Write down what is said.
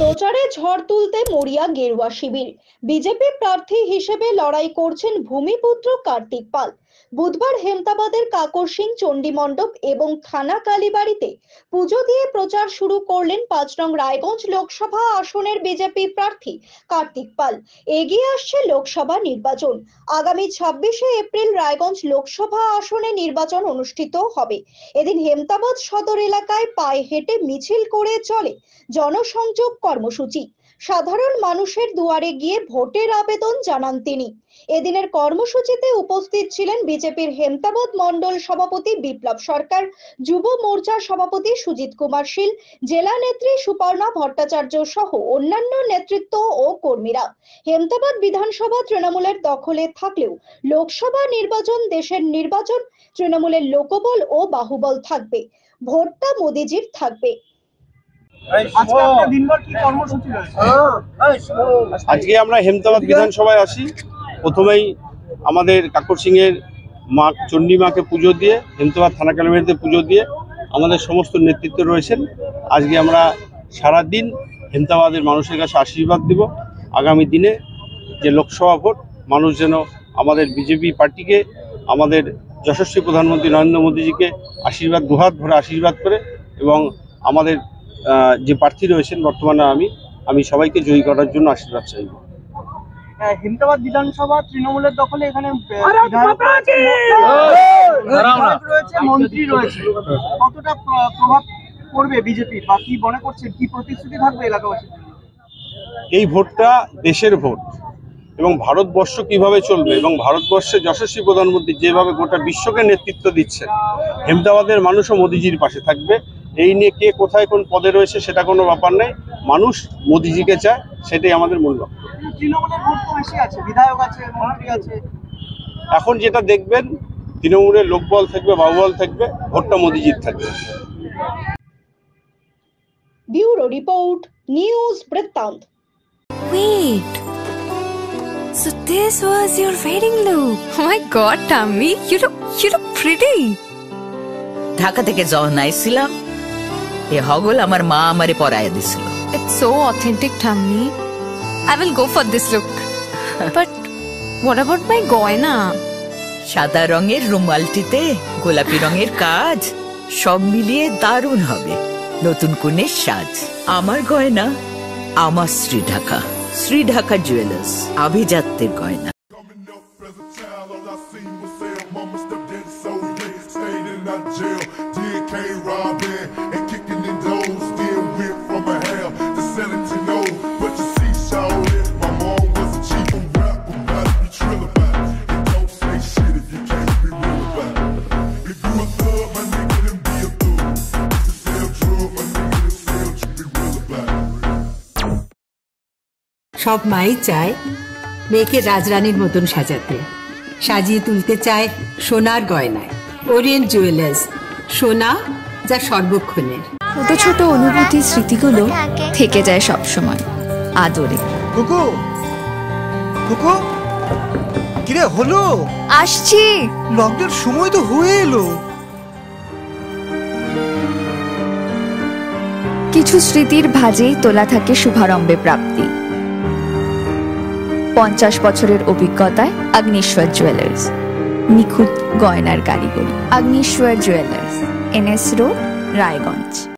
প্রচারে ঝড় তুলতে মরিয়া গেরুয়া শিবির। বিজেপি প্রার্থী হিসেবে লড়াই করছেন ভূমিপুত্র কার্তিক পাল। বুধবার হেমতাবাদের কাকর সিং চণ্ডী মণ্ডপ এবং থানা কালীবাড়িতে পুজো দিয়ে প্রচার শুরু করলেন ৫ নং রায়গঞ্জ লোকসভা আসনের বিজেপি প্রার্থী কার্তিক পাল। এগিয়ে আসছে লোকসভা নির্বাচন। আগামী ২৬শে এপ্রিল রায়গঞ্জ লোকসভা আসনে নির্বাচন অনুষ্ঠিত হবে। এদিন হেমতাবাদ সদর এলাকায় পায়ে হেঁটে মিছিল করে চলে জনসংযোগ কর্মসূচি। সাধারণ মানুষের দুয়ারে গিয়ে ভোটের আবেদন জানান তিনি। এদিনের কর্মসূচিতে উপস্থিত ছিলেন বিজেপির হেমতাবাদ মণ্ডল সভাপতি বিপ্লব সরকার, যুব মোর্চার সভাপতি সুজিত কুমার শীল, জেলা নেত্রী সুপর্ণা ভট্টাচার্য সহ অন্যান্য নেতৃত্ব ও কর্মীরা। হেমতাবাদ বিধানসভা তৃণমূলের দখলে থাকলেও লোকসভা নির্বাচন দেশের নির্বাচন, তৃণমূলের লোকবল ও বাহুবল থাকবে, ভোটটা মোদিজির থাকবে। আজকে আমরা হেমতাবাদ বিধানসভায় আসি। প্রথমেই আমাদের কাকর সিং এর মা চণ্ডী মাকে পুজো দিয়ে, হেমতাবাদ থানা কালীবাড়িতে পুজো দিয়ে আমাদের সমস্ত নেতৃত্ব রয়েছেন। আজকে আমরা সারাদিন হেমতাবাদের মানুষের কাছে আশীর্বাদ দিব। আগামী দিনে যে লোকসভা ভোট, মানুষ যেন আমাদের বিজেপি পার্টিকে, আমাদের যশস্বী প্রধানমন্ত্রী নরেন্দ্র মোদীজিকে আশীর্বাদ, দুহাত ভরে আশীর্বাদ করে, এবং আমাদের যে প্রার্থী রয়েছেন বর্তমানে আমি সবাইকে জয়ী করার জন্য আশীর্বাদ চাইব। হেমতাবাদ বিধানসভা তৃণমূলের দখলে, এখানে মন্ত্রী রয়েছে, কতটা প্রভাব পড়বে বিজেপি, বা কি মনে করছে, কি প্রতিশ্রুতি থাকবে এলাকাবাসীর? এই ভোটটা দেশের ভোট, এবং ভারতবর্ষ কিভাবে চলবে, এবং ভারতবর্ষের যশস্বী প্রধানমন্ত্রী যেভাবে গোটা বিশ্বকে নেতৃত্ব দিচ্ছে, হেমতাবাদের মানুষও মোদিজির পাশে থাকবে। এই নিয়ে কে কোথায় কোন পদে রয়েছে সেটা কোনো ব্যাপার নেই, মানুষ মোদিজিকে চায়, সেটাই আমাদের মূল লক্ষ্য। তৃণমূলের ভোট তো বেশি আছে, বিধায়ক আছে, মন্ত্রী আছে। এখন যেটা দেখবেন, তৃণমূলের লোকবল থাকবে, বাহুবল থাকবে, ভোটটা মোদিজির থাকবে। ব্যুরো রিপোর্ট, নিউজ বৃত্তান্ত। Wait. So this was your wedding look. Oh my god, Tammy, you look pretty. Dhaka থেকে যখন আইছিলাম, এ হগল আমার মা আমারে পরায় দিছিল। It's so authentic, Tammy. I will go for this look. But what about my goina? সাদা রঙের রুমালটিতে গোলাপি রঙের কাজ, সব মিলিয়ে দারুণ হবে নতুন কনের সাজ। আমার গয়না আমার শ্রীঢাকা, শ্রীঢাকা জুয়েলার্স, আভিজাত্যের গয়না। সব মাই চায় মেয়েকে রাজরানীর মতন সাজাতে, সাজিয়ে তুলতে চায় সোনার গয়নায়। ওরিয়েন্ট জুয়েলার্স, সোনা যা সর্বক্ষণের। ছোট ছোট অনুভূতি, স্মৃতিগুলো থেকে যায় সব সময় আদরে। কুকু কুকু, কিরে হলো? আসছি। লকডাউন সময় তো হয়ে এলো। কিছু স্মৃতির ভাজেই তোলা থাকে শুভারম্ভে প্রাপ্তি। 50 বছরের অভিজ্ঞতায় আগ্নেশ্বর জুয়েলার্স, নিখুঁত গয়নার কারিগরি। Agneshwar jewellers, NS road, Raiganj.